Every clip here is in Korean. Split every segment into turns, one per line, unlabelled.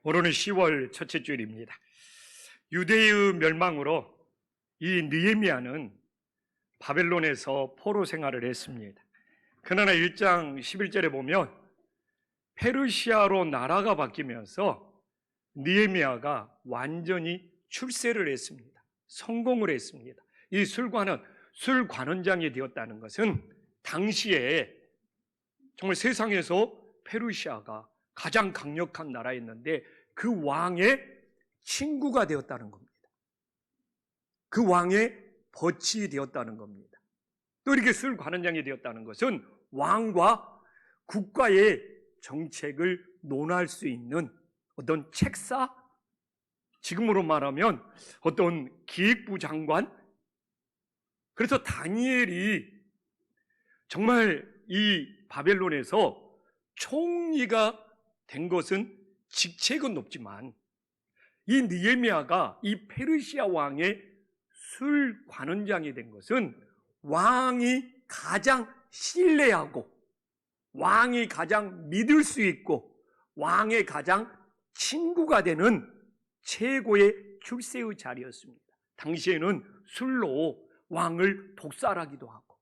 오늘은 10월 첫째 주일입니다. 유대의 멸망으로 이 느헤미야는 바벨론에서 포로 생활을 했습니다. 그러나 1장 11절에 보면 페르시아로 나라가 바뀌면서 느헤미야가 완전히 출세를 했습니다. 성공을 했습니다. 이 술관원장이 되었다는 것은 당시에 정말 세상에서 페르시아가 가장 강력한 나라였는데 그 왕의 친구가 되었다는 겁니다. 그 왕의 벗이 되었다는 겁니다. 또 이렇게 술관원장이 되었다는 것은 왕과 국가의 정책을 논할 수 있는 어떤 책사, 지금으로 말하면 어떤 기획부 장관. 그래서 다니엘이 정말 이 바벨론에서 총리가 된 것은 직책은 높지만 이 느헤미야가 이 페르시아 왕의 술관원장이 된 것은 왕이 가장 신뢰하고 왕이 가장 믿을 수 있고 왕의 가장 친구가 되는 최고의 출세의 자리였습니다. 당시에는 술로 왕을 독살하기도 하고,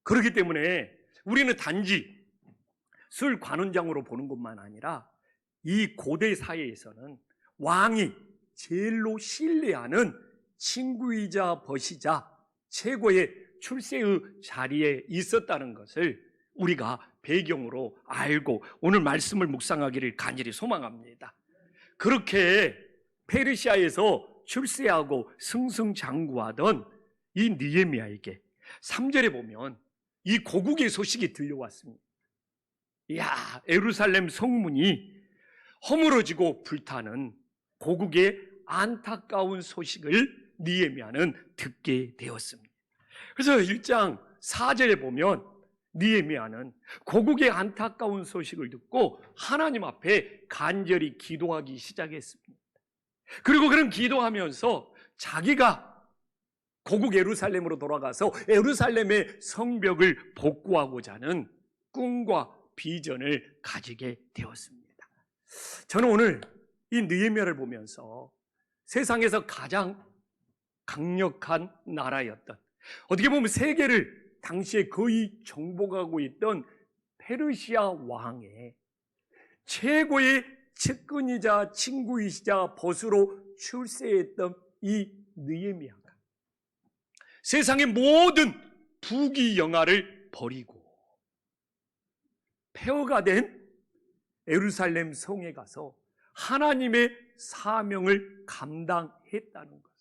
그렇기 때문에 우리는 단지 술관원장으로 보는 것만 아니라 이 고대 사회에서는 왕이 제일로 신뢰하는 친구이자 벗이자 최고의 출세의 자리에 있었다는 것을 우리가 배경으로 알고 오늘 말씀을 묵상하기를 간절히 소망합니다. 그렇게 페르시아에서 출세하고 승승장구하던 이 느헤미야에게 3절에 보면 이 고국의 소식이 들려왔습니다. 이야, 예루살렘 성문이 허물어지고 불타는 고국의 안타까운 소식을 느헤미야는 듣게 되었습니다. 그래서 1장 4절에 보면 느헤미야는 고국의 안타까운 소식을 듣고 하나님 앞에 간절히 기도하기 시작했습니다. 그리고 그런 기도하면서 자기가 고국 예루살렘으로 돌아가서 예루살렘의 성벽을 복구하고자 하는 꿈과 비전을 가지게 되었습니다. 저는 오늘 이 느헤미야를 보면서 세상에서 가장 강력한 나라였던, 어떻게 보면 세계를 당시에 거의 정복하고 있던 페르시아 왕의 최고의 측근이자 친구이시자 벗으로 출세했던 이 느헤미야가 세상의 모든 부귀영화를 버리고 폐허가 된 예루살렘 성에 가서 하나님의 사명을 감당했다는 것.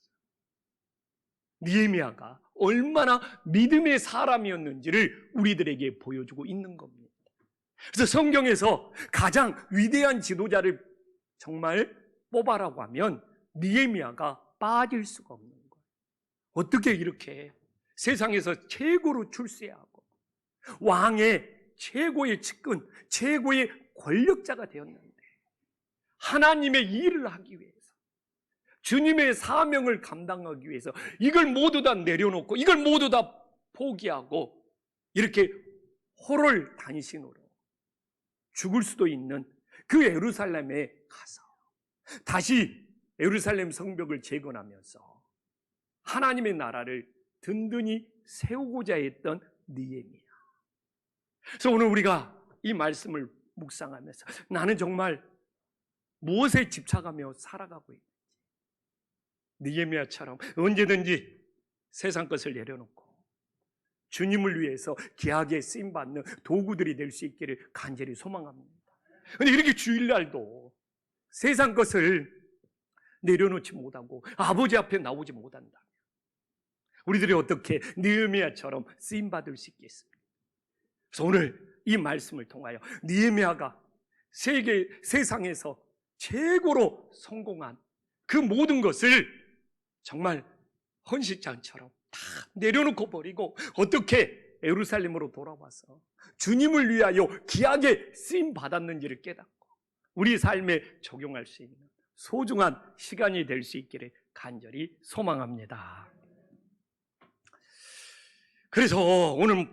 느헤미야가 얼마나 믿음의 사람이었는지를 우리들에게 보여주고 있는 겁니다. 그래서 성경에서 가장 위대한 지도자를 정말 뽑아라고 하면 느헤미야가 빠질 수가 없는 거예요. 어떻게 이렇게 세상에서 최고로 출세하고 왕의 최고의 측근, 최고의 권력자가 되었는데 하나님의 일을 하기 위해서, 주님의 사명을 감당하기 위해서 이걸 모두 다 내려놓고 이걸 모두 다 포기하고 이렇게 호를 단신으로 죽을 수도 있는 그 예루살렘에 가서 다시 예루살렘 성벽을 재건하면서 하나님의 나라를 든든히 세우고자 했던 느헤미야. 그래서 오늘 우리가 이 말씀을 묵상하면서 나는 정말 무엇에 집착하며 살아가고 있는지, 느헤미야처럼 언제든지 세상 것을 내려놓고 주님을 위해서 귀하게 쓰임받는 도구들이 될 수 있기를 간절히 소망합니다. 그런데 이렇게 주일날도 세상 것을 내려놓지 못하고 아버지 앞에 나오지 못한다면 우리들이 어떻게 느헤미야처럼 쓰임받을 수 있겠습니까? 그래서 오늘 이 말씀을 통하여 느헤미야가 세상에서 최고로 성공한 그 모든 것을 정말 헌신장처럼 다 내려놓고 버리고 어떻게 예루살렘으로 돌아와서 주님을 위하여 귀하게 쓰임 받았는지를 깨닫고 우리 삶에 적용할 수 있는 소중한 시간이 될 수 있기를 간절히 소망합니다. 그래서 오늘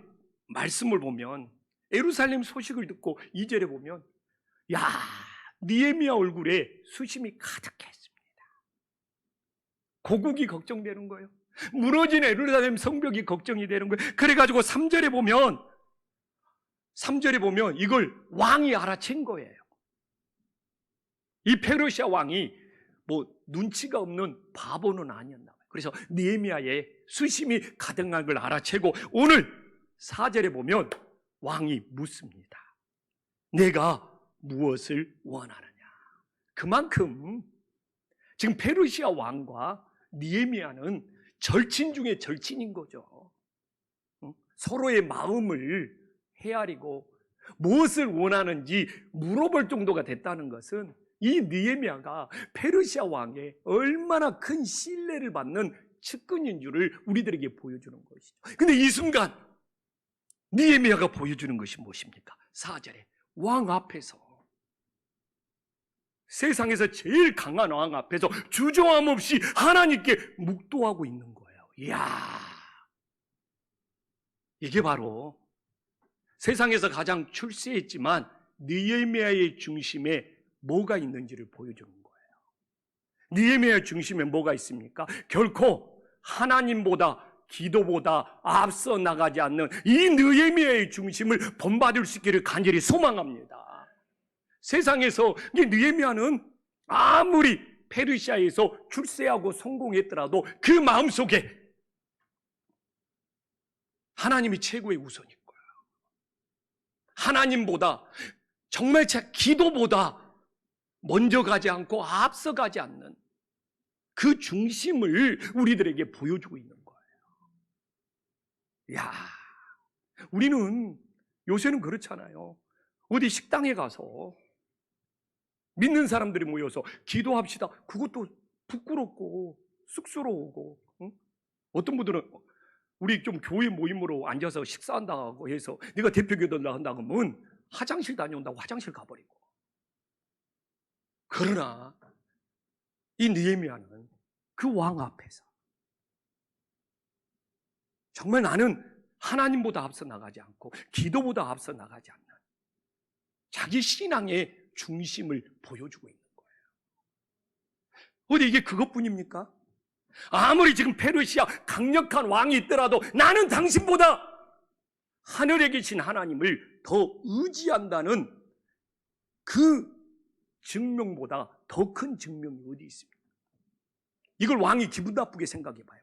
말씀을 보면 예루살렘 소식을 듣고 2절에 보면 야, 느헤미야 얼굴에 수심이 가득했습니다. 고국이 걱정되는 거예요. 무너진 예루살렘 성벽이 걱정이 되는 거예요. 그래가지고 3절에 보면 이걸 왕이 알아챈 거예요. 이 페르시아 왕이 뭐 눈치가 없는 바보는 아니었나 봐요. 그래서 느헤미야의 수심이 가득한 걸 알아채고 오늘 4절에 보면 왕이 묻습니다. 내가 무엇을 원하느냐. 그만큼 지금 페르시아 왕과 느헤미야는 절친 중에 절친인 거죠. 서로의 마음을 헤아리고 무엇을 원하는지 물어볼 정도가 됐다는 것은 이 느헤미야가 페르시아 왕의 얼마나 큰 신뢰를 받는 측근인 줄을 우리들에게 보여주는 것이죠. 근데 이 순간 느헤미야가 보여주는 것이 무엇입니까? 4절에 왕 앞에서, 세상에서 제일 강한 왕 앞에서 주저함 없이 하나님께 묵도하고 있는 거예요. 이야, 이게 바로 세상에서 가장 출세했지만 느헤미야의 중심에 뭐가 있는지를 보여주는 거예요. 느헤미야의 중심에 뭐가 있습니까? 결코 하나님보다, 기도보다 앞서 나가지 않는 이 느헤미야의 중심을 본받을 수 있기를 간절히 소망합니다. 세상에서 이 느헤미야는 아무리 페르시아에서 출세하고 성공했더라도 그 마음속에 하나님이 최고의 우선인 거예요. 하나님보다, 정말 제 기도보다 먼저 가지 않고 앞서 가지 않는 그 중심을 우리들에게 보여주고 있는 거예요. 야, 우리는 요새는 그렇잖아요. 어디 식당에 가서 믿는 사람들이 모여서 기도합시다. 그것도 부끄럽고 쑥스러우고, 응? 어떤 분들은 우리 좀 교회 모임으로 앉아서 식사한다고 해서 네가 대표기도를 한다고 하면 화장실 다녀온다고 화장실 가버리고. 그러나 이 느헤미야는 그 왕 앞에서 정말 나는 하나님보다 앞서 나가지 않고 기도보다 앞서 나가지 않는 자기 신앙의 중심을 보여주고 있는 거예요. 어디 이게 그것뿐입니까? 아무리 지금 페르시아 강력한 왕이 있더라도 나는 당신보다 하늘에 계신 하나님을 더 의지한다는 그 증명보다 더 큰 증명이 어디 있습니까? 이걸 왕이 기분 나쁘게 생각해 봐요.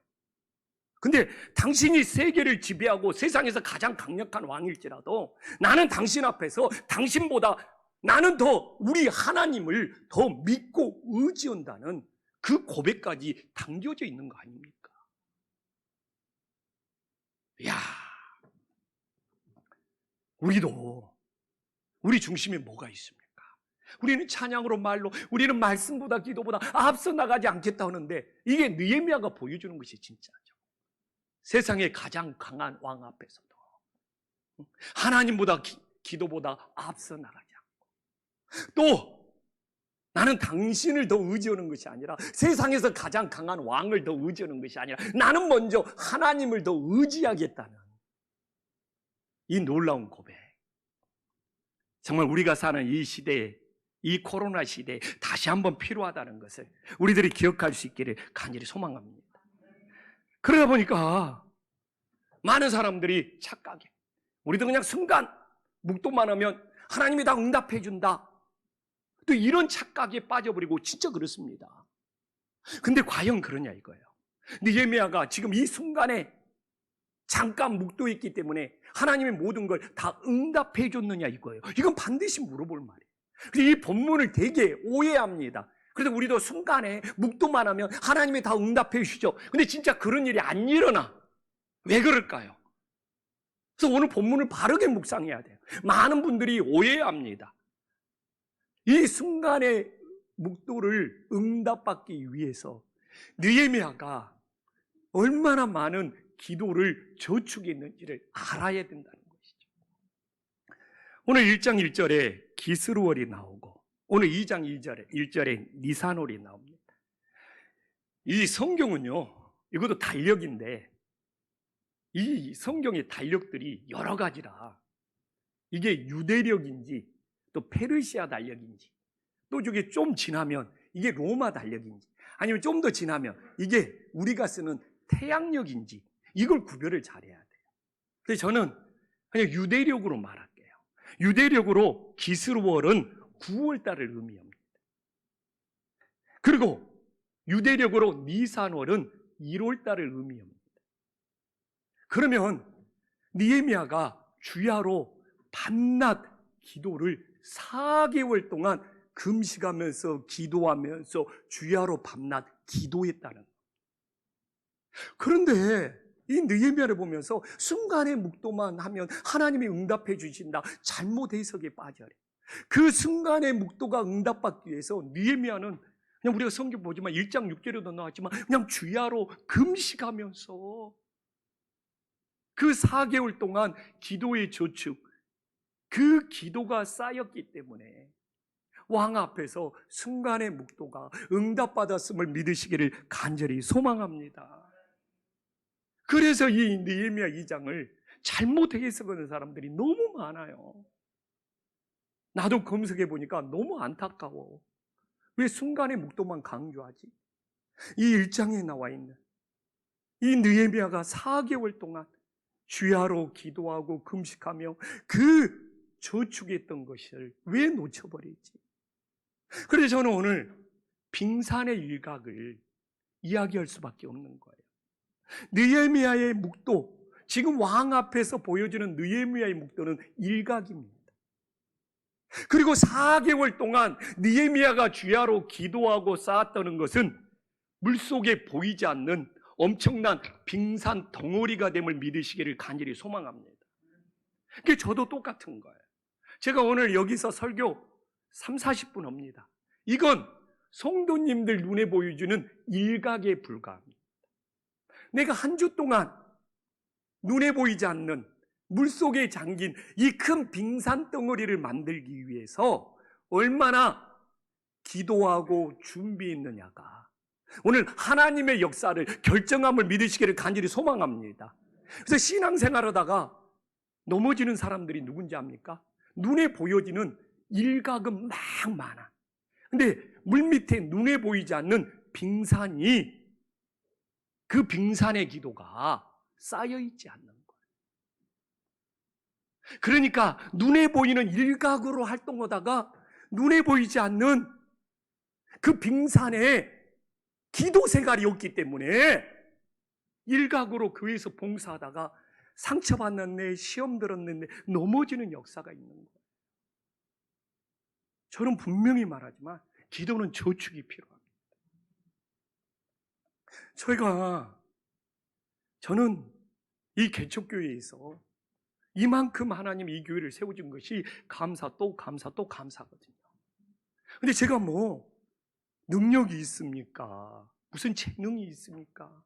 근데 당신이 세계를 지배하고 세상에서 가장 강력한 왕일지라도 나는 당신 앞에서 당신보다 나는 더 우리 하나님을 더 믿고 의지한다는 그 고백까지 담겨져 있는 거 아닙니까? 이야, 우리도 우리 중심에 뭐가 있습니까? 우리는 찬양으로 말로, 우리는 말씀보다 기도보다 앞서 나가지 않겠다 하는데 이게 느헤미야가 보여주는 것이 진짜죠. 세상의 가장 강한 왕 앞에서도 하나님보다 기도보다 앞서 나가지 않고, 또 나는 당신을 더 의지하는 것이 아니라 세상에서 가장 강한 왕을 더 의지하는 것이 아니라 나는 먼저 하나님을 더 의지하겠다는 이 놀라운 고백, 정말 우리가 사는 이 시대에, 이 코로나 시대에 다시 한번 필요하다는 것을 우리들이 기억할 수 있기를 간절히 소망합니다. 그러다 보니까 많은 사람들이 착각해. 우리도 그냥 순간 묵도만 하면 하나님이 다 응답해 준다, 또 이런 착각에 빠져버리고 진짜 그렇습니다. 근데 과연 그러냐 이거예요. 느헤미야가 지금 이 순간에 잠깐 묵도했기 때문에 하나님의 모든 걸 다 응답해 줬느냐 이거예요. 이건 반드시 물어볼 말이에요. 근데 이 본문을 되게 오해합니다. 그래서 우리도 순간에 묵도만 하면 하나님이 다 응답해 주시죠. 근데 진짜 그런 일이 안 일어나. 왜 그럴까요? 그래서 오늘 본문을 바르게 묵상해야 돼요. 많은 분들이 오해합니다. 이 순간의 묵도를 응답받기 위해서 느헤미야가 얼마나 많은 기도를 저축했는지를 알아야 된다는 것이죠. 오늘 1장 1절에 기스루월이 나오고 오늘 2장 1절에 니산월이 나옵니다. 이 성경은요, 이것도 달력인데 이 성경의 달력들이 여러 가지라 이게 유대력인지 또 페르시아 달력인지 또 저게 좀 지나면 이게 로마 달력인지 아니면 좀 더 지나면 이게 우리가 쓰는 태양력인지 이걸 구별을 잘해야 돼요. 그래서 저는 그냥 유대력으로 말할게요. 유대력으로 기스월은 9월 달을 의미합니다. 그리고 유대력으로 니산월은 1월 달을 의미합니다. 그러면 느헤미야가 주야로 밤낮 기도를 4개월 동안 금식하면서 기도하면서 주야로 밤낮 기도했다는 거예요. 그런데 이 느헤미야를 보면서 순간의 묵도만 하면 하나님이 응답해 주신다, 잘못 해석에 빠져요. 그 순간의 묵도가 응답받기 위해서 느헤미야는 그냥 우리가 성경 보지만 1장 6절에도 나왔지만 그냥 주야로 금식하면서 그 4개월 동안 기도의 저축, 그 기도가 쌓였기 때문에 왕 앞에서 순간의 묵도가 응답받았음을 믿으시기를 간절히 소망합니다. 그래서 이 느헤미야 2장을 잘못 해석하는 사람들이 너무 많아요. 나도 검색해 보니까 너무 안타까워. 왜 순간의 묵도만 강조하지? 이 1장에 나와 있는 이 느헤미야가 4개월 동안 주야로 기도하고 금식하며 그 저축했던 것을 왜 놓쳐버리지? 그래서 저는 오늘 빙산의 일각을 이야기할 수밖에 없는 거예요. 느헤미야의 묵도, 지금 왕 앞에서 보여주는 느헤미야의 묵도는 일각입니다. 그리고 4개월 동안 느헤미야가 주야로 기도하고 쌓았다는 것은 물속에 보이지 않는 엄청난 빙산 덩어리가 됨을 믿으시기를 간절히 소망합니다. 그게 저도 똑같은 거예요. 제가 오늘 여기서 설교 3, 40분 합니다. 이건 성도님들 눈에 보여주는 일각에 불과합니다. 내가 한 주 동안 눈에 보이지 않는 물속에 잠긴 이 큰 빙산 덩어리를 만들기 위해서 얼마나 기도하고 준비했느냐가 오늘 하나님의 역사를 결정함을 믿으시기를 간절히 소망합니다. 그래서 신앙생활하다가 넘어지는 사람들이 누군지 압니까? 눈에 보여지는 일각은 막 많아. 근데 물밑에 눈에 보이지 않는 빙산이, 그 빙산의 기도가 쌓여있지 않는 거예요. 그러니까 눈에 보이는 일각으로 활동하다가 눈에 보이지 않는 그 빙산에 기도 생활이 없기 때문에 일각으로 교회에서 봉사하다가 상처받는데, 시험 들었는데 넘어지는 역사가 있는 거예요. 저는 분명히 말하지만 기도는 저축이 필요합니다. 저는 이 개척교회에서 이만큼 하나님 이 교회를 세워준 것이 감사 또 감사 또 감사거든요. 근데 제가 뭐 능력이 있습니까? 무슨 재능이 있습니까?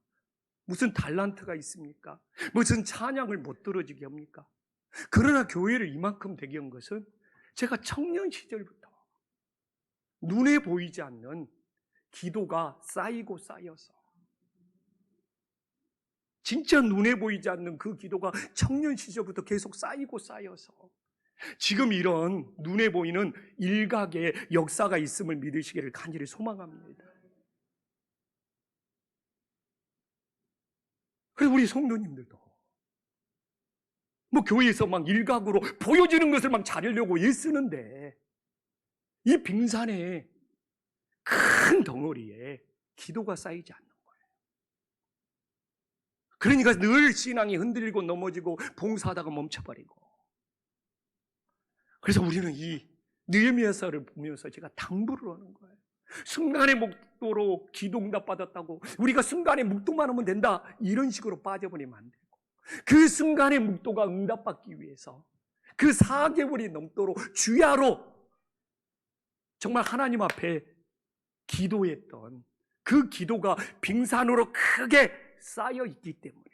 무슨 달란트가 있습니까? 무슨 찬양을 못 들어주게 합니까? 그러나 교회를 이만큼 되게 한 것은 제가 청년 시절부터 눈에 보이지 않는 기도가 쌓이고 쌓여서, 진짜 눈에 보이지 않는 그 기도가 청년 시절부터 계속 쌓이고 쌓여서 지금 이런 눈에 보이는 일각의 역사가 있음을 믿으시기를 간절히 소망합니다. 그래서 우리 성도님들도 뭐 교회에서 막 일각으로 보여지는 것을 막 잘하려고 애쓰는데 이 빙산에 큰 덩어리에 기도가 쌓이지 않는 거예요. 그러니까 늘 신앙이 흔들리고 넘어지고 봉사하다가 멈춰버리고. 그래서 우리는 이 느헤미야서를 보면서 제가 당부를 하는 거예요. 순간의 묵도로 기도 응답 받았다고 우리가 순간의 묵도만 하면 된다, 이런 식으로 빠져버리면 안 되고, 그 순간의 묵도가 응답받기 위해서 그 4개월이 넘도록 주야로 정말 하나님 앞에 기도했던 그 기도가 빙산으로 크게 쌓여 있기 때문에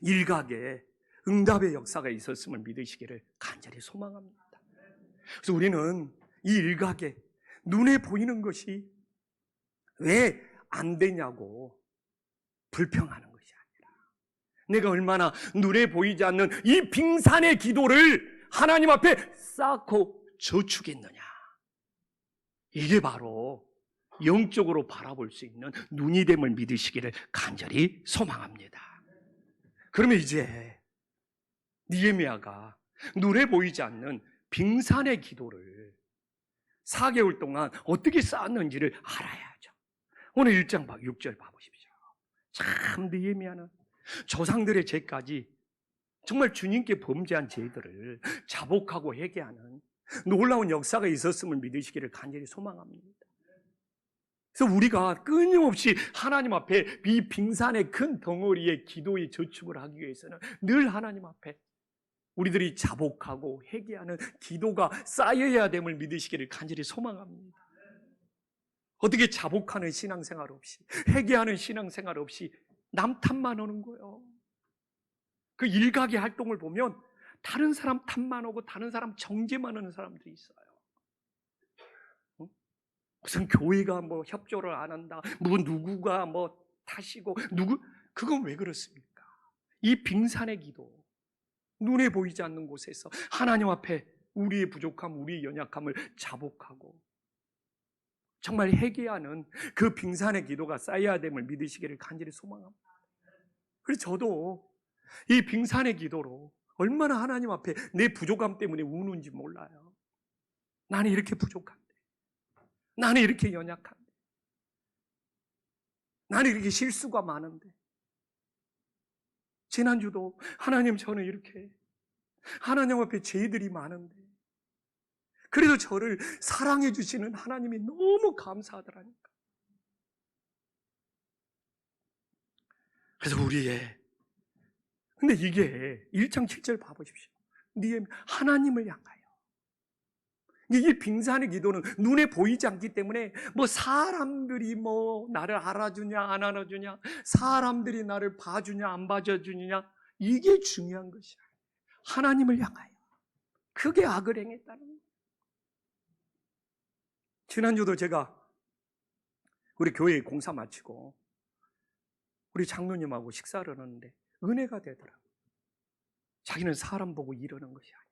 일각에 응답의 역사가 있었음을 믿으시기를 간절히 소망합니다. 그래서 우리는 이 일각에 눈에 보이는 것이 왜 안 되냐고 불평하는 것이 아니라, 내가 얼마나 눈에 보이지 않는 이 빙산의 기도를 하나님 앞에 쌓고 저축했느냐, 이게 바로 영적으로 바라볼 수 있는 눈이 됨을 믿으시기를 간절히 소망합니다. 그러면 이제 느헤미야가 눈에 보이지 않는 빙산의 기도를 4개월 동안 어떻게 쌓았는지를 알아야죠. 오늘 1장 6절 봐보십시오. 참 느헤미야는 조상들의 죄까지 정말 주님께 범죄한 죄들을 자복하고 회개하는 놀라운 역사가 있었음을 믿으시기를 간절히 소망합니다. 그래서 우리가 끊임없이 하나님 앞에 이 빙산의 큰 덩어리에 기도의 저축을 하기 위해서는 늘 하나님 앞에 우리들이 자복하고 회개하는 기도가 쌓여야 됨을 믿으시기를 간절히 소망합니다. 어떻게 자복하는 신앙생활 없이, 회개하는 신앙생활 없이 남 탓만 하는 거예요. 그 일각의 활동을 보면 다른 사람 탓만 하고 다른 사람 정죄만 하는 사람들이 있어요. 무슨 교회가 뭐 협조를 안 한다, 누구가 뭐 탓이고, 그건 왜 그렇습니까? 이 빙산의 기도, 눈에 보이지 않는 곳에서 하나님 앞에 우리의 부족함, 우리의 연약함을 자복하고 정말 회개하는 그 빙산의 기도가 쌓여야 됨을 믿으시기를 간절히 소망합니다. 그래서 저도 이 빙산의 기도로 얼마나 하나님 앞에 내 부족함 때문에 우는지 몰라요. 나는 이렇게 부족한데, 나는 이렇게 연약한데, 나는 이렇게 실수가 많은데, 지난주도 하나님 저는 이렇게 하나님 앞에 죄들이 많은데 그래도 저를 사랑해 주시는 하나님이 너무 감사하더라니까. 그래서 근데 이게 1장 7절 봐보십시오. 하나님을 향하여. 이 빙산의 기도는 눈에 보이지 않기 때문에 뭐 사람들이 뭐 나를 알아주냐 안 알아주냐, 사람들이 나를 봐주냐 안 봐주냐, 이게 중요한 것이야. 하나님을 향하여. 그게 악을 행했다는 거예요. 지난주도 제가 우리 교회 공사 마치고 우리 장로님하고 식사를 하는데 은혜가 되더라고요. 자기는 사람 보고 일하는 것이 아니라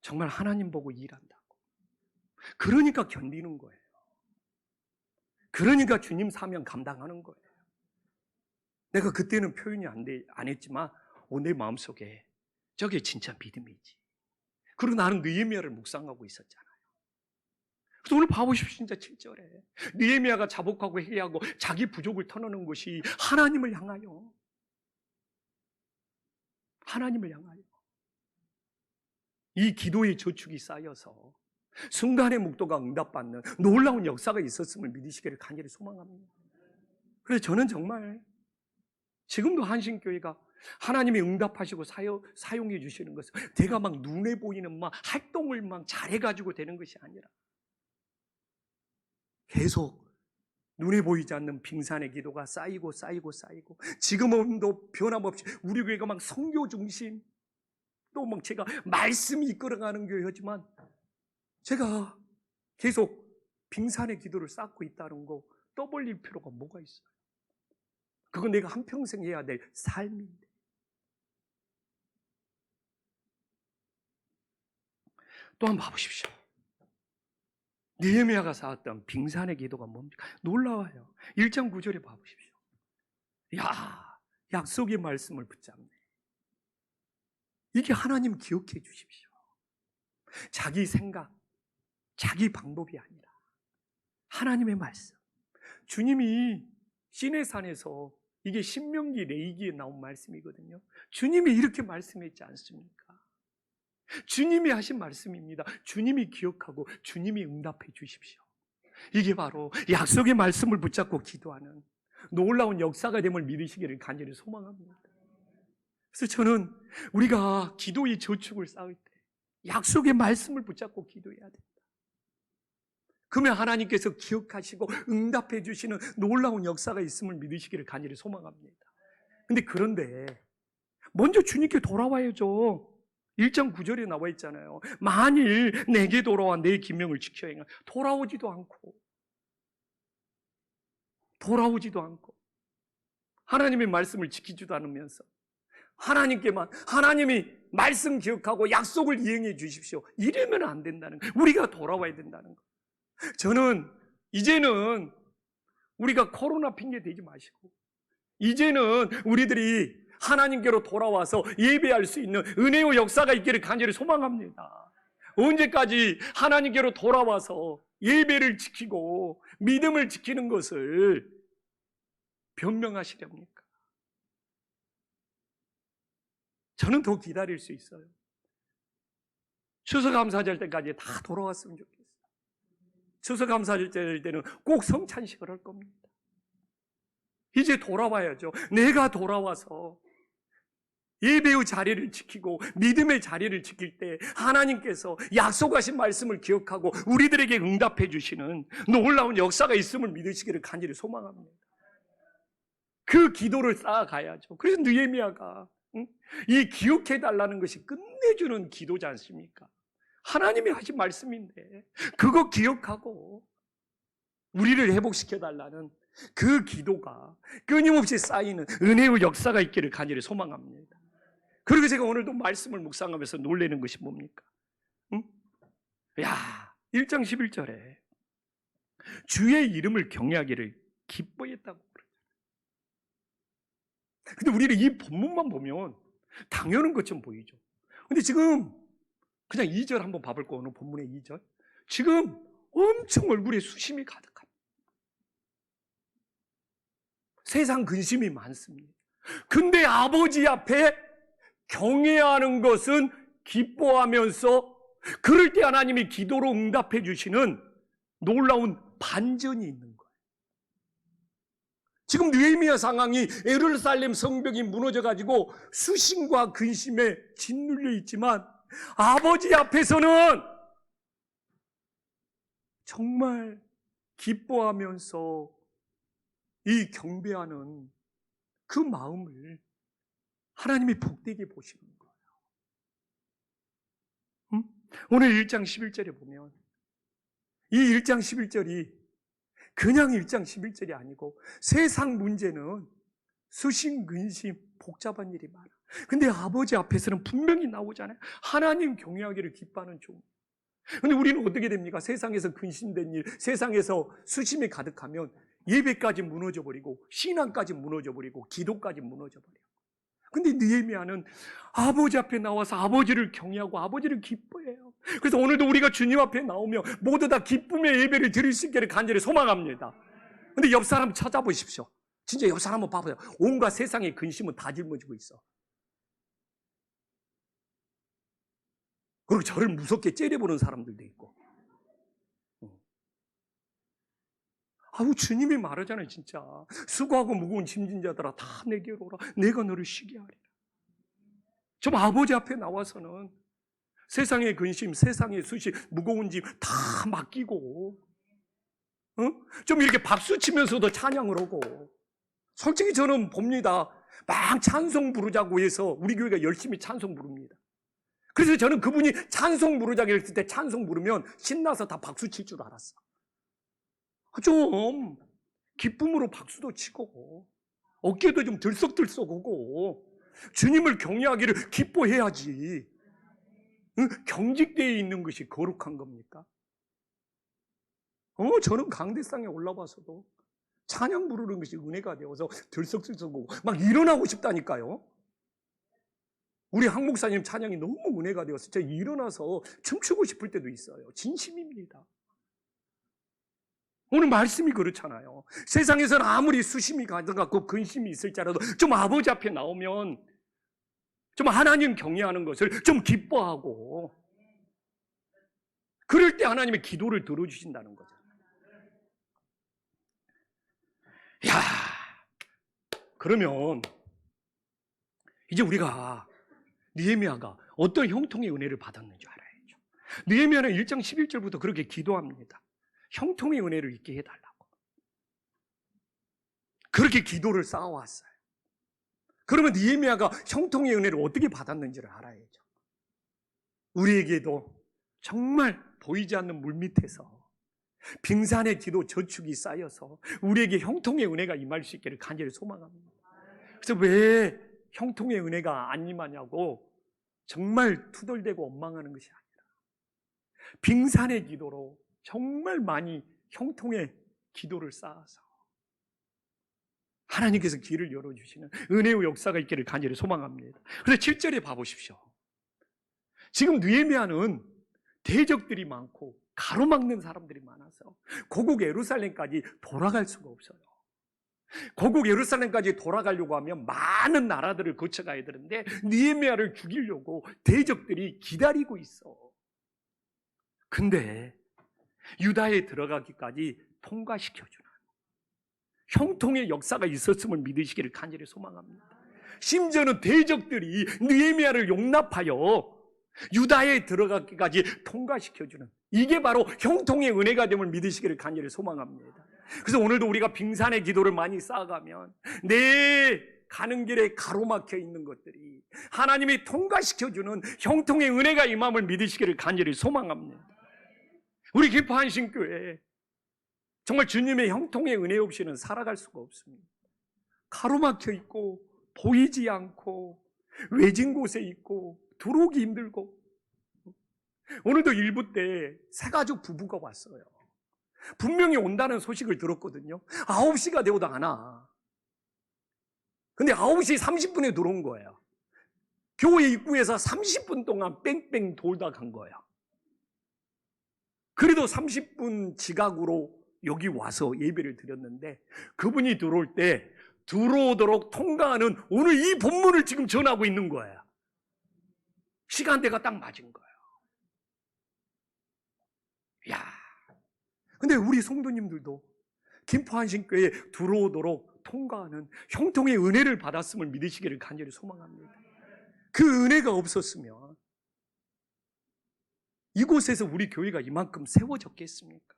정말 하나님 보고 일한다고. 그러니까 견디는 거예요. 그러니까 주님 사명 감당하는 거예요. 내가 그때는 표현이 안 했지만 내 마음속에 저게 진짜 믿음이지. 그리고 나는 느헤미야를 묵상하고 있었잖아요. 그래서 오늘 봐보십시오. 진짜 7절에 느헤미야가 자복하고 회개하고 자기 부족을 터놓는 것이 하나님을 향하여, 하나님을 향하여 이 기도의 저축이 쌓여서 순간의 묵도가 응답받는 놀라운 역사가 있었음을 믿으시기를 간절히 소망합니다. 그래서 저는 정말 지금도 한신교회가 하나님이 응답하시고 사용해 주시는 것은 내가 막 눈에 보이는 막 활동을 막 잘해가지고 되는 것이 아니라 계속 눈에 보이지 않는 빙산의 기도가 쌓이고 지금도 변함없이 우리 교회가 막 선교 중심, 또 막 제가 말씀이 이끌어가는 교회였지만 제가 계속 빙산의 기도를 쌓고 있다는 거 떠벌릴 필요가 뭐가 있어요? 그건 내가 한평생 해야 될 삶인데. 또 한번 봐보십시오. 느헤미야가 쌓았던 빙산의 기도가 뭡니까? 놀라워요. 1장 9절에 봐보십시오. 약속의 말씀을 붙잡네. 이게 하나님 기억해 주십시오. 자기 생각, 자기 방법이 아니라 하나님의 말씀. 주님이 시내산에서, 이게 신명기 레위기에 나온 말씀이거든요. 주님이 이렇게 말씀했지 않습니까? 주님이 하신 말씀입니다. 주님이 기억하고 주님이 응답해 주십시오. 이게 바로 약속의 말씀을 붙잡고 기도하는 놀라운 역사가 됨을 믿으시기를 간절히 소망합니다. 그래서 저는 우리가 기도의 저축을 쌓을 때 약속의 말씀을 붙잡고 기도해야 된다. 그러면 하나님께서 기억하시고 응답해 주시는 놀라운 역사가 있음을 믿으시기를 간절히 소망합니다. 그런데 먼저 주님께 돌아와야죠. 1장 9절에 나와 있잖아요. 만일 내게 돌아와 내 계명을 지켜 행하라. 돌아오지도 않고 하나님의 말씀을 지키지도 않으면서 하나님이 말씀 기억하고 약속을 이행해 주십시오. 이러면 안 된다는 거예요. 우리가 돌아와야 된다는 거예요. 저는 이제는 우리가 코로나 핑계 대지 마시고 이제는 우리들이 하나님께로 돌아와서 예배할 수 있는 은혜의 역사가 있기를 간절히 소망합니다. 언제까지 하나님께로 돌아와서 예배를 지키고 믿음을 지키는 것을 변명하시렵니까? 저는 더 기다릴 수 있어요. 추수감사절 때까지 다 돌아왔으면 좋겠어요. 추수감사절 때는 꼭 성찬식을 할 겁니다. 이제 돌아와야죠. 내가 돌아와서 예배의 자리를 지키고 믿음의 자리를 지킬 때 하나님께서 약속하신 말씀을 기억하고 우리들에게 응답해 주시는 놀라운 역사가 있음을 믿으시기를 간절히 소망합니다. 그 기도를 쌓아가야죠. 그래서 느헤미야가 이 기억해달라는 것이 끝내주는 기도지 않습니까? 하나님이 하신 말씀인데 그거 기억하고 우리를 회복시켜달라는 그 기도가 끊임없이 쌓이는 은혜의 역사가 있기를 간절히 소망합니다. 그리고 제가 오늘도 말씀을 묵상하면서 놀라는 것이 뭡니까? 야, 1장 11절에 주의 이름을 경외하기를 기뻐했다고 그러죠. 근데 우리는 이 본문만 보면 당연한 것처럼 보이죠. 근데 지금 그냥 2절 한번 봐볼까? 오늘 본문의 2절. 지금 엄청 얼굴에 수심이 가득합니다. 세상 근심이 많습니다. 근데 아버지 앞에 경외하는 것은 기뻐하면서 그럴 때 하나님이 기도로 응답해 주시는 놀라운 반전이 있는 거예요. 지금 느헤미야 상황이 예루살렘 성벽이 무너져가지고 수심과 근심에 짓눌려 있지만 아버지 앞에서는 정말 기뻐하면서 이 경배하는 그 마음을 하나님이 복되게 보시는 거예요. 오늘 1장 11절에 보면 이 1장 11절이 그냥 1장 11절이 아니고 세상 문제는 수심, 근심, 복잡한 일이 많아. 근데 아버지 앞에서는 분명히 나오잖아요. 하나님 경외하기를 기뻐하는 종. 근데 우리는 어떻게 됩니까? 세상에서 근심된 일, 세상에서 수심이 가득하면 예배까지 무너져버리고 신앙까지 무너져버리고 기도까지 무너져버려요. 근데 느헤미야는 아버지 앞에 나와서 아버지를 경외하고 아버지를 기뻐해요. 그래서 오늘도 우리가 주님 앞에 나오며 모두 다 기쁨의 예배를 드릴 수 있기를 간절히 소망합니다. 근데 옆 사람 찾아보십시오. 진짜 옆 사람 한번 봐보세요. 온갖 세상의 근심은 다 짊어지고 있어. 그리고 저를 무섭게 째려보는 사람들도 있고. 아우, 주님이 말하잖아요, 진짜. 수고하고 무거운 짐진 자들아, 다 내게로 오라. 내가 너를 쉬게 하리라. 좀 아버지 앞에 나와서는 세상의 근심, 세상의 수시, 무거운 짐 다 맡기고, 좀 이렇게 박수 치면서도 찬양을 하고. 솔직히 저는 봅니다. 막 찬송 부르자고 해서 우리 교회가 열심히 찬송 부릅니다. 그래서 저는 그분이 찬송 부르자고 했을 때 찬송 부르면 신나서 다 박수 칠 줄 알았어. 좀 기쁨으로 박수도 치고 어깨도 좀 들썩들썩하고 주님을 경외하기를 기뻐해야지. 경직되어 있는 것이 거룩한 겁니까? 저는 강대상에 올라와서도 찬양 부르는 것이 은혜가 되어서 들썩들썩하고 막 일어나고 싶다니까요. 우리 한 목사님 찬양이 너무 은혜가 되어서 제가 일어나서 춤추고 싶을 때도 있어요. 진심입니다. 오늘 말씀이 그렇잖아요. 세상에서는 아무리 수심이 가득하고 근심이 있을지라도 좀 아버지 앞에 나오면 좀 하나님 경외하는 것을 좀 기뻐하고 그럴 때 하나님의 기도를 들어주신다는 거죠. 야, 그러면 이제 우리가 느헤미야가 어떤 형통의 은혜를 받았는지 알아야죠. 느헤미야는 1장 11절부터 그렇게 기도합니다. 형통의 은혜를 있게 해달라고. 그렇게 기도를 쌓아왔어요. 그러면 느헤미야가 형통의 은혜를 어떻게 받았는지를 알아야죠. 우리에게도 정말 보이지 않는 물밑에서 빙산의 기도 저축이 쌓여서 우리에게 형통의 은혜가 임할 수 있기를 간절히 소망합니다. 그래서 왜 형통의 은혜가 안 임하냐고 정말 투덜대고 원망하는 것이 아니라 빙산의 기도로 정말 많이 형통의 기도를 쌓아서 하나님께서 길을 열어주시는 은혜의 역사가 있기를 간절히 소망합니다. 그래서 7절에 봐보십시오. 지금 느헤미야는 대적들이 많고 가로막는 사람들이 많아서 고국 예루살렘까지 돌아갈 수가 없어요. 고국 예루살렘까지 돌아가려고 하면 많은 나라들을 거쳐가야 되는데 느헤미야를 죽이려고 대적들이 기다리고 있어. 근데 유다에 들어가기까지 통과시켜주는 형통의 역사가 있었음을 믿으시기를 간절히 소망합니다. 심지어는 대적들이 느헤미야를 용납하여 유다에 들어가기까지 통과시켜주는, 이게 바로 형통의 은혜가 됨을 믿으시기를 간절히 소망합니다. 그래서 오늘도 우리가 빙산의 기도를 많이 쌓아가면 내 가는 길에 가로막혀 있는 것들이 하나님이 통과시켜주는 형통의 은혜가 임함을 믿으시기를 간절히 소망합니다. 우리 기뻐한신교회 정말 주님의 형통의 은혜 없이는 살아갈 수가 없습니다. 가로막혀 있고 보이지 않고 외진 곳에 있고 들어오기 힘들고, 오늘도 일부 때 세 가족 부부가 왔어요. 분명히 온다는 소식을 들었거든요. 9시가 되어도 안 와. 근데 9시 30분에 들어온 거예요. 교회 입구에서 30분 동안 뺑뺑 돌다 간 거예요. 그래도 30분 지각으로 여기 와서 예배를 드렸는데, 그분이 들어올 때 들어오도록 통과하는 오늘 이 본문을 지금 전하고 있는 거예요. 시간대가 딱 맞은 거예요. 야, 근데 우리 성도님들도 김포한신교회에 들어오도록 통과하는 형통의 은혜를 받았음을 믿으시기를 간절히 소망합니다. 그 은혜가 없었으면 이곳에서 우리 교회가 이만큼 세워졌겠습니까?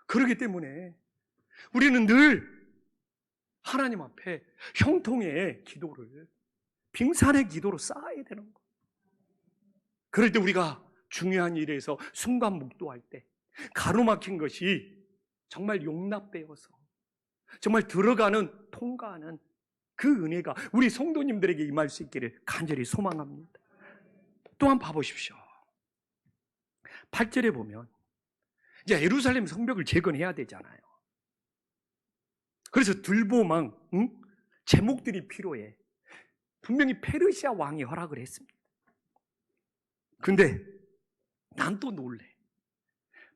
그렇기 때문에 우리는 늘 하나님 앞에 형통의 기도를 빙산의 기도로 쌓아야 되는 거예요. 그럴 때 우리가 중요한 일에서 순간묵도할 때 가로막힌 것이 정말 용납되어서 정말 들어가는, 통과하는 그 은혜가 우리 성도님들에게 임할 수 있기를 간절히 소망합니다. 또한 봐보십시오. 8절에 보면 이제 예루살렘 성벽을 재건해야 되잖아요. 그래서 들보망, 제목들이 필요해. 분명히 페르시아 왕이 허락을 했습니다. 근데 난 또 놀래.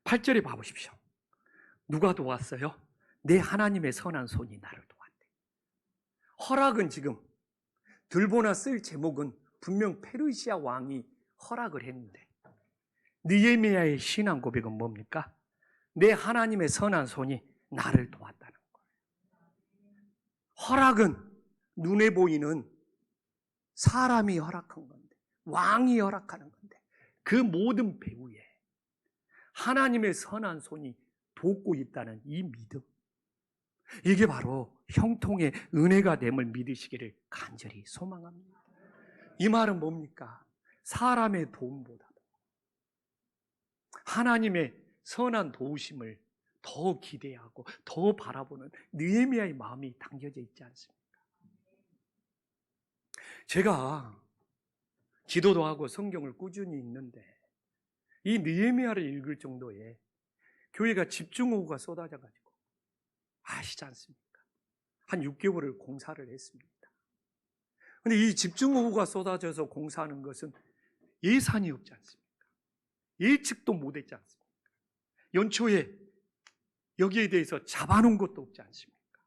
8절에 봐보십시오. 누가 도왔어요? 내 하나님의 선한 손이 나를 도왔대. 허락은 지금 들보나 쓸 제목은 분명 페르시아 왕이 허락을 했는데, 느헤미야의 신앙 고백은 뭡니까? 내 하나님의 선한 손이 나를 도왔다는 거예요. 허락은 눈에 보이는 사람이 허락한 건데, 왕이 허락하는 건데, 그 모든 배후에 하나님의 선한 손이 돕고 있다는 이 믿음, 이게 바로 형통의 은혜가 됨을 믿으시기를 간절히 소망합니다. 이 말은 뭡니까? 사람의 도움보다도 하나님의 선한 도우심을 더 기대하고 더 바라보는 느헤미야의 마음이 담겨져 있지 않습니까? 제가 기도도 하고 성경을 꾸준히 읽는데 이 느헤미야를 읽을 정도의 교회가 집중호우가 쏟아져가지고, 아시지 않습니까? 한 6개월을 공사를 했습니다. 근데 이 집중호우가 쏟아져서 공사하는 것은 예산이 없지 않습니까? 예측도 못했지 않습니까? 연초에 여기에 대해서 잡아놓은 것도 없지 않습니까?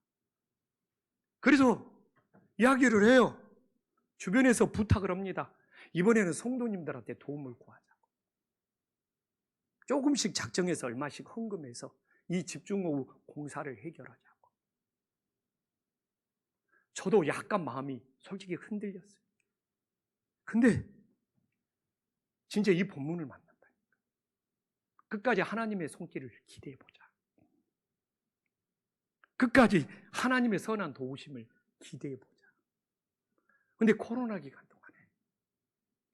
그래서 이야기를 해요. 주변에서 부탁을 합니다. 이번에는 성도님들한테 도움을 구하자고. 조금씩 작정해서 얼마씩 헌금해서 이 집중호우 공사를 해결하자고. 저도 약간 마음이 솔직히 흔들렸어요. 근데 진짜 이 본문을 만난다니까. 끝까지 하나님의 손길을 기대해보자. 끝까지 하나님의 선한 도우심을 기대해보자. 근데 코로나 기간 동안에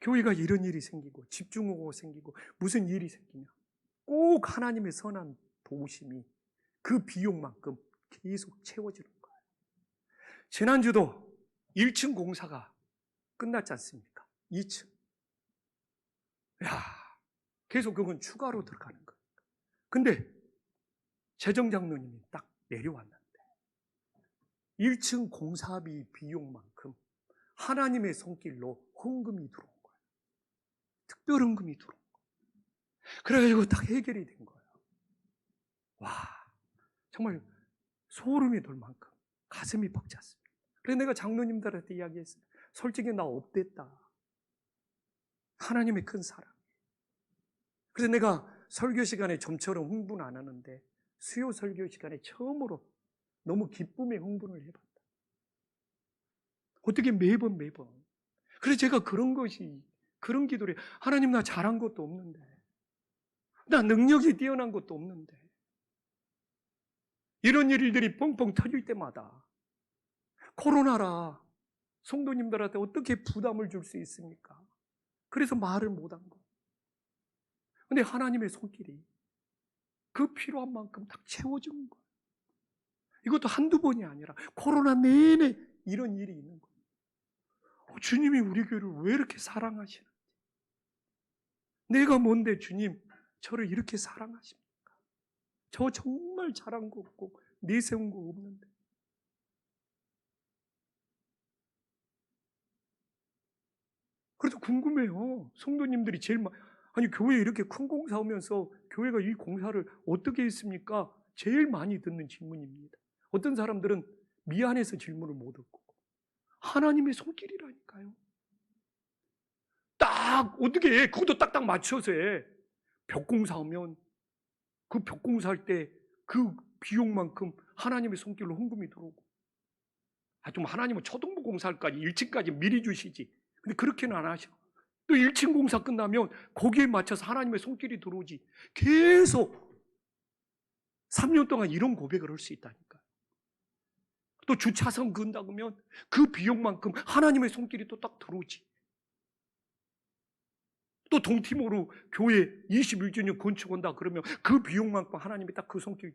교회가 이런 일이 생기고 집중호우가 생기고 무슨 일이 생기면 꼭 하나님의 선한 도우심이 그 비용만큼 계속 채워지는 거예요. 지난주도 1층 공사가 끝났지 않습니까? 2층. 야, 계속 그건 추가로 들어가는 거예요. 근데 재정장로님이 딱 내려왔는데 1층 공사비 비용만큼 하나님의 손길로 헌금이 들어온 거예요. 특별 헌금이 들어온 거예요. 그래가지고 딱 해결이 된 거예요. 와, 정말 소름이 돋을 만큼 가슴이 벅찼습니다. 그래서 내가 장로님들한테 이야기했어요. 솔직히 나 업됐다. 하나님의 큰 사랑. 그래서 내가 설교 시간에 좀처럼 흥분 안 하는데 수요 설교 시간에 처음으로 너무 기쁨의 흥분을 해봤다. 어떻게 매번. 그래서 제가 그런 기도를 해요. 하나님, 나 잘한 것도 없는데, 나 능력이 뛰어난 것도 없는데, 이런 일들이 뻥뻥 터질 때마다 코로나라 성도님들한테 어떻게 부담을 줄 수 있습니까? 그래서 말을 못한 거예요. 근데 하나님의 손길이 그 필요한 만큼 딱 채워준 거예요. 이것도 한두 번이 아니라 코로나 내내 이런 일이 있는 거예요. 주님이 우리 교회를 왜 이렇게 사랑하시는지. 내가 뭔데 주님 저를 이렇게 사랑하십니까? 저 정말 잘한 거 없고 내세운 거 없는데. 그래서 궁금해요. 성도님들이 제일 아니 교회에 이렇게 큰 공사 오면서 교회가 이 공사를 어떻게 했습니까? 제일 많이 듣는 질문입니다. 어떤 사람들은 미안해서 질문을 못 듣고 하나님의 손길이라니까요. 딱 어떻게 해? 그것도 딱딱 맞춰서 해. 벽공사 하면 그 벽공사할 때 그 비용만큼 하나님의 손길로 헌금이 들어오고, 좀 하나님은 초등부 공사까지 1층까지 미리 주시지. 근데 그렇게는 안 하셔. 또 1층 공사 끝나면 거기에 맞춰서 하나님의 손길이 들어오지. 계속 3년 동안 이런 고백을 할 수 있다니까. 또 주차선 그은다 그러면 그 비용만큼 하나님의 손길이 또 딱 들어오지. 또 동티모로 교회 21주년 건축한다 그러면 그 비용만큼 하나님이 딱 그 손길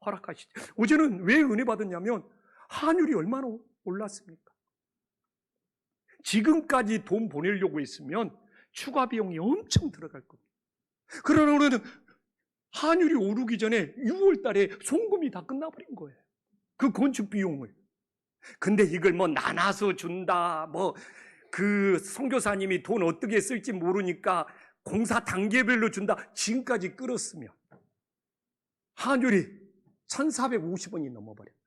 허락하시죠. 어제는 왜 은혜 받았냐면 환율이 얼마나 올랐습니까? 지금까지 돈 보내려고 했으면 추가 비용이 엄청 들어갈 겁니다. 그러나 우리는 환율이 오르기 전에 6월 달에 송금이 다 끝나버린 거예요. 그 건축 비용을. 근데 이걸 뭐 나눠서 준다, 뭐 그 선교사님이 돈 어떻게 쓸지 모르니까 공사 단계별로 준다. 지금까지 끌었으면 환율이 1,450원이 넘어버렸다.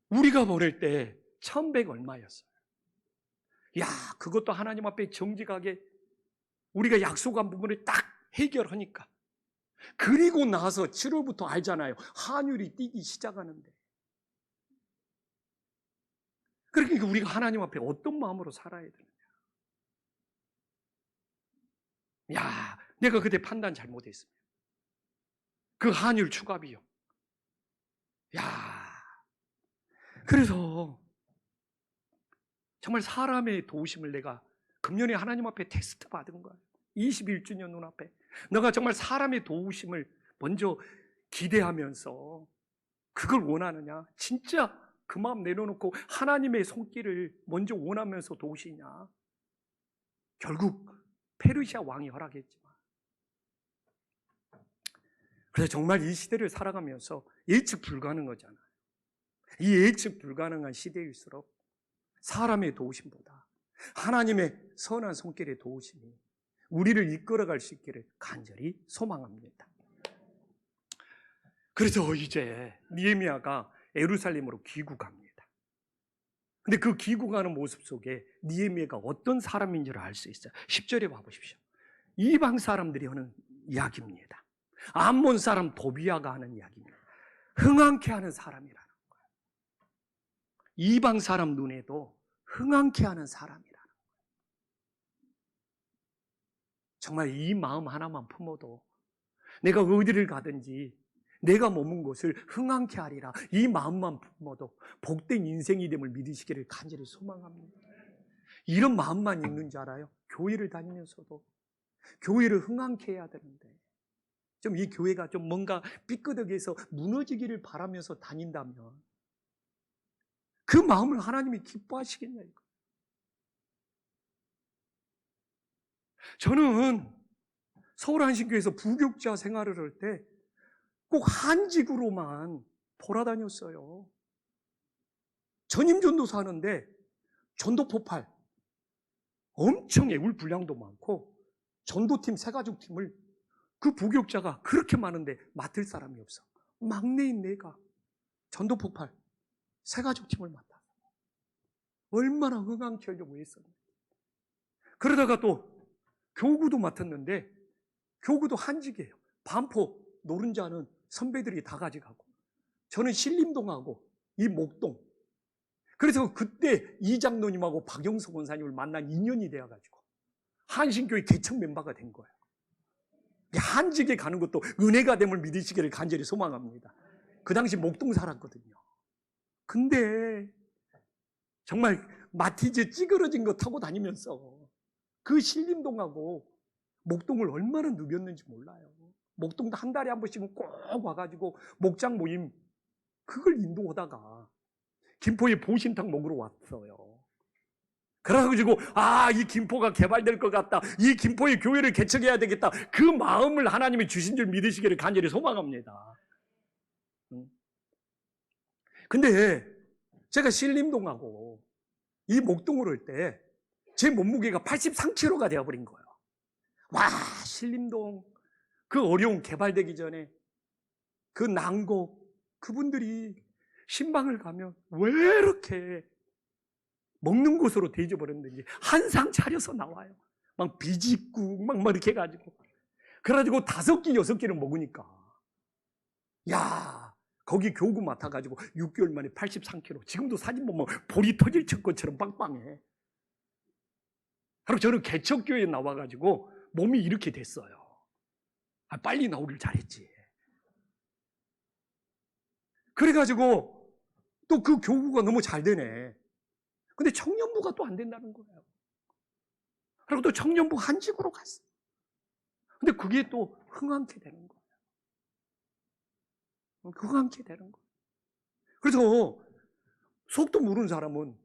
우리가 보낼 때 1,100 얼마였어요. 야, 그것도 하나님 앞에 정직하게 우리가 약속한 부분을 딱 해결하니까. 그리고 나서 7월부터 알잖아요. 환율이 뛰기 시작하는데. 그러니까 우리가 하나님 앞에 어떤 마음으로 살아야 되느냐. 야, 내가 그때 판단 잘못했으면. 그 환율 추가 비용. 야, 그래서 정말 사람의 도우심을 내가 금년에 하나님 앞에 테스트 받은 거예요. 21주년 눈앞에. 내가 정말 사람의 도우심을 먼저 기대하면서 그걸 원하느냐? 진짜 그 마음 내려놓고 하나님의 손길을 먼저 원하면서 도우시냐? 결국 페르시아 왕이 허락했지만. 그래서 정말 이 시대를 살아가면서 예측 불가능하잖아요. 이 예측 불가능한 시대일수록 사람의 도우심보다 하나님의 선한 손길의 도우심이 우리를 이끌어갈 수 있기를 간절히 소망합니다. 그래서 이제 느헤미야가 예루살렘으로 귀국합니다. 근데 그 귀국하는 모습 속에 느헤미야가 어떤 사람인지를 알 수 있어요. 10절에 봐보십시오. 이방 사람들이 하는 이야기입니다. 암몬 사람 도비야가 하는 이야기입니다. 흥황케 하는 사람이라는 거예요. 이방 사람 눈에도 흥황케 하는 사람이라는 거예요. 정말 이 마음 하나만 품어도 내가 어디를 가든지 내가 머문 곳을 흥황케 하리라. 이 마음만 품어도 복된 인생이 됨을 믿으시기를 간절히 소망합니다. 이런 마음만 있는 줄 알아요? 교회를 다니면서도 교회를 흥황케 해야 되는데 좀 이 교회가 좀 뭔가 삐끄덕해서 무너지기를 바라면서 다닌다면 그 마음을 하나님이 기뻐하시겠냐 이거. 저는 서울 한신교에서 부교육자 생활을 할 때 꼭 한직으로만 돌아다녔어요. 전임 전도사 하는데 전도 폭발, 엄청 애울 분량도 많고 전도팀 새가족팀을 그 부교육자가 그렇게 많은데 맡을 사람이 없어. 막내인 내가 전도 폭발, 새가족팀을 맡아. 얼마나 흥황케 하려고 했었는데. 그러다가 또 교구도 맡았는데 교구도 한직이에요. 반포 노른자는 선배들이 다 가져가고 저는 신림동하고 이 목동, 그래서 그때 이장로님하고 박영석 원사님을 만난 인연이 되어가지고 한신교회 개척 멤버가 된 거예요. 한직에 가는 것도 은혜가 됨을 믿으시기를 간절히 소망합니다. 그 당시 목동 살았거든요. 근데 정말 마티즈 찌그러진 거 타고 다니면서 그 신림동하고 목동을 얼마나 누볐는지 몰라요. 목동도 한 달에 한 번씩은 꼭 와가지고 목장 모임 그걸 인도하다가 김포에 보신탕 먹으러 왔어요. 그래가지고 이 김포가 개발될 것 같다. 이 김포의 교회를 개척해야 되겠다. 그 마음을 하나님이 주신 줄 믿으시기를 간절히 소망합니다. 근데 제가 신림동하고 이 목동을 할 때 제 몸무게가 83kg가 되어버린 거예요. 와, 신림동 그 어려운 개발되기 전에 그 난곡 그분들이 신방을 가면 왜 이렇게 먹는 곳으로 대접버렸는지 한상 차려서 나와요. 막 비지국 막 이렇게 해가지고 그래가지고 5끼 6끼를 먹으니까 야 거기 교구 맡아가지고 6개월 만에 83kg. 지금도 사진 보면 볼이 터질 것처럼 빵빵해. 그리고 저는 개척교회에 나와가지고 몸이 이렇게 됐어요. 빨리 나오길 잘했지. 그래가지고 또 그 교구가 너무 잘 되네. 근데 청년부가 또 안 된다는 거예요. 그리고 또 청년부 한직으로 갔어. 근데 그게 또 흥황케 되는 거예요. 흥황케 되는 거예요. 그래서 속도 모르는 사람은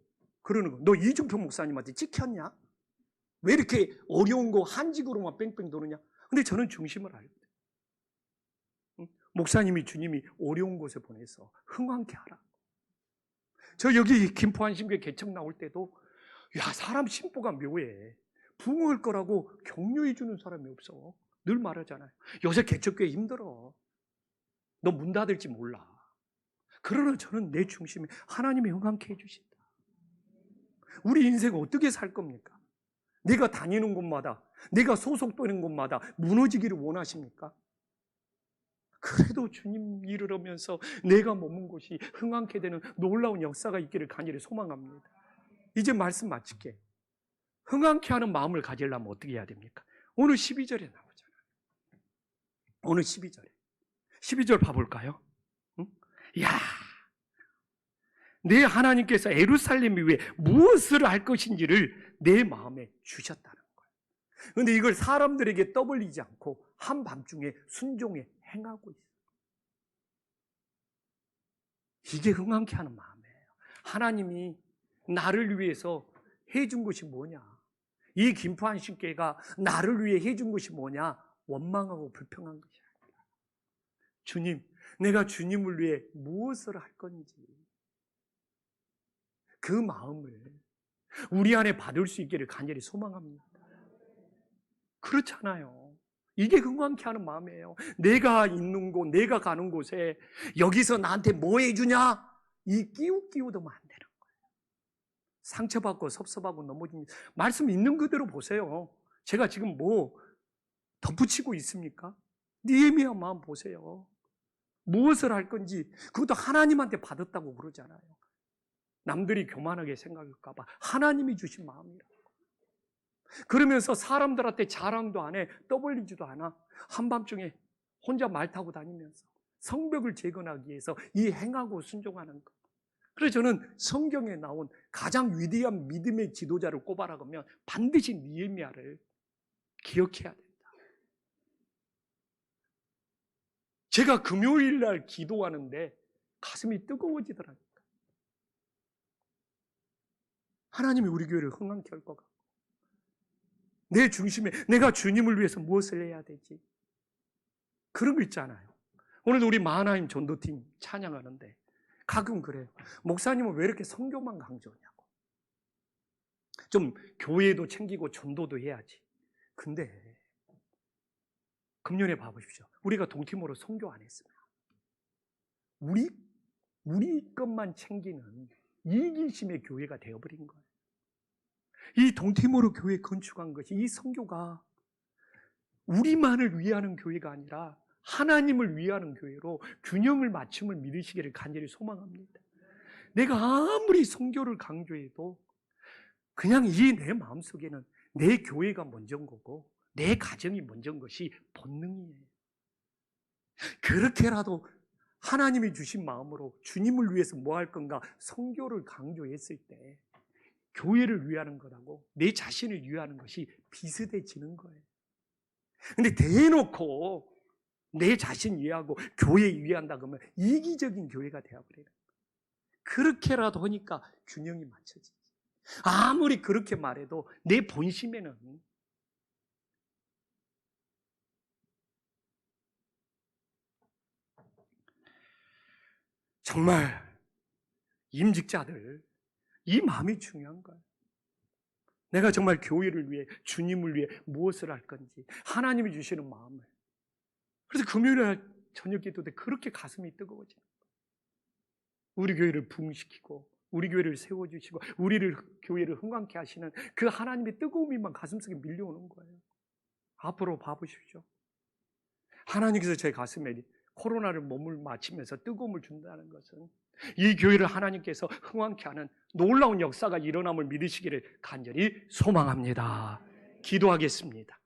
그러는 거예요. 너 이준표 목사님한테 찍혔냐? 왜 이렇게 어려운 거 한직으로만 뺑뺑 도느냐? 근데 저는 중심을 알거든요. 목사님이 주님이 어려운 곳에 보내서 흥황케 하라. 저 여기 김포 한신교회 개척 나올 때도 사람 심보가 묘해. 부흥할 거라고 격려해 주는 사람이 없어. 늘 말하잖아요. 요새 개척교회 힘들어. 너 문 닫을지 몰라. 그러나 저는 내 중심에 하나님이 흥황케 해주신다. 우리 인생 어떻게 살 겁니까? 내가 다니는 곳마다, 내가 소속되는 곳마다 무너지기를 원하십니까? 그래도 주님 일을 하면서 내가 머문 곳이 흥황케 되는 놀라운 역사가 있기를 간절히 소망합니다. 이제 말씀 마칠게. 흥황케 하는 마음을 가지려면 어떻게 해야 됩니까? 오늘 12절에 나오잖아요. 오늘 12절에. 12절 봐볼까요? 응? 내 하나님께서 예루살렘 위에 무엇을 할 것인지를 내 마음에 주셨다는 거예요. 그런데 이걸 사람들에게 떠벌리지 않고 한밤중에 순종해 행하고 있어요. 이게 흥황케 하는 마음이에요. 하나님이 나를 위해서 해준 것이 뭐냐? 이 김포 한신교회가 나를 위해 해준 것이 뭐냐? 원망하고 불평한 것이 아니라 주님, 내가 주님을 위해 무엇을 할 건지 그 마음을 우리 안에 받을 수 있기를 간절히 소망합니다. 그렇잖아요. 이게 흥황케 하는 마음이에요. 내가 있는 곳, 내가 가는 곳에 여기서 나한테 뭐 해주냐? 이 끼우끼우도면 안 되는 거예요. 상처받고 섭섭하고 넘어집니다. 말씀 있는 그대로 보세요. 제가 지금 뭐 덧붙이고 있습니까? 느헤미야 마음 보세요. 무엇을 할 건지 그것도 하나님한테 받았다고 그러잖아요. 남들이 교만하게 생각할까 봐 하나님이 주신 마음이라고. 그러면서 사람들한테 자랑도 안 해, 떠벌리지도 않아. 한밤중에 혼자 말 타고 다니면서 성벽을 재건하기 위해서 이 행하고 순종하는 것. 그래서 저는 성경에 나온 가장 위대한 믿음의 지도자를 꼽아라 그러면 반드시 느헤미야를 기억해야 된다. 제가 금요일 날 기도하는데 가슴이 뜨거워지더라고요. 하나님이 우리 교회를 흥황케 할 것 같고 내 중심에 내가 주님을 위해서 무엇을 해야 되지? 그런 거 있잖아요. 오늘도 우리 마하나임 전도팀 찬양하는데 가끔 그래요. 목사님은 왜 이렇게 선교만 강조하냐고. 좀 교회도 챙기고 전도도 해야지. 근데 금년에 봐보십시오. 우리가 동티모로 선교 안 했습니다. 우리 것만 챙기는 이기심의 교회가 되어버린 거예요. 이 동티모로 교회 건축한 것이, 이 선교가 우리만을 위하는 교회가 아니라 하나님을 위하는 교회로 균형을 맞춤을 믿으시기를 간절히 소망합니다. 내가 아무리 선교를 강조해도 그냥 이 내 마음속에는 내 교회가 먼저인 거고 내 가정이 먼저인 것이 본능이에요. 그렇게라도 하나님이 주신 마음으로 주님을 위해서 뭐 할 건가 선교를 강조했을 때 교회를 위하는 것하고 내 자신을 위하는 것이 비슷해지는 거예요. 근데 대놓고 내 자신 위하고 교회 위한다 그러면 이기적인 교회가 되어버려요. 그렇게라도 하니까 균형이 맞춰지지. 아무리 그렇게 말해도 내 본심에는 정말 임직자들 이 마음이 중요한 거예요. 내가 정말 교회를 위해 주님을 위해 무엇을 할 건지 하나님이 주시는 마음을. 그래서 금요일날 저녁 기도 때 그렇게 가슴이 뜨거워져요. 우리 교회를 부흥시키고 우리 교회를 세워주시고 우리를 교회를 흥왕케 하시는 그 하나님의 뜨거움이만 가슴속에 밀려오는 거예요. 앞으로 봐보십시오. 하나님께서 제 가슴에 코로나를 몸을 맞추면서 뜨거움을 준다는 것은 이 교회를 하나님께서 흥왕케 하는 놀라운 역사가 일어남을 믿으시기를 간절히 소망합니다. 기도하겠습니다.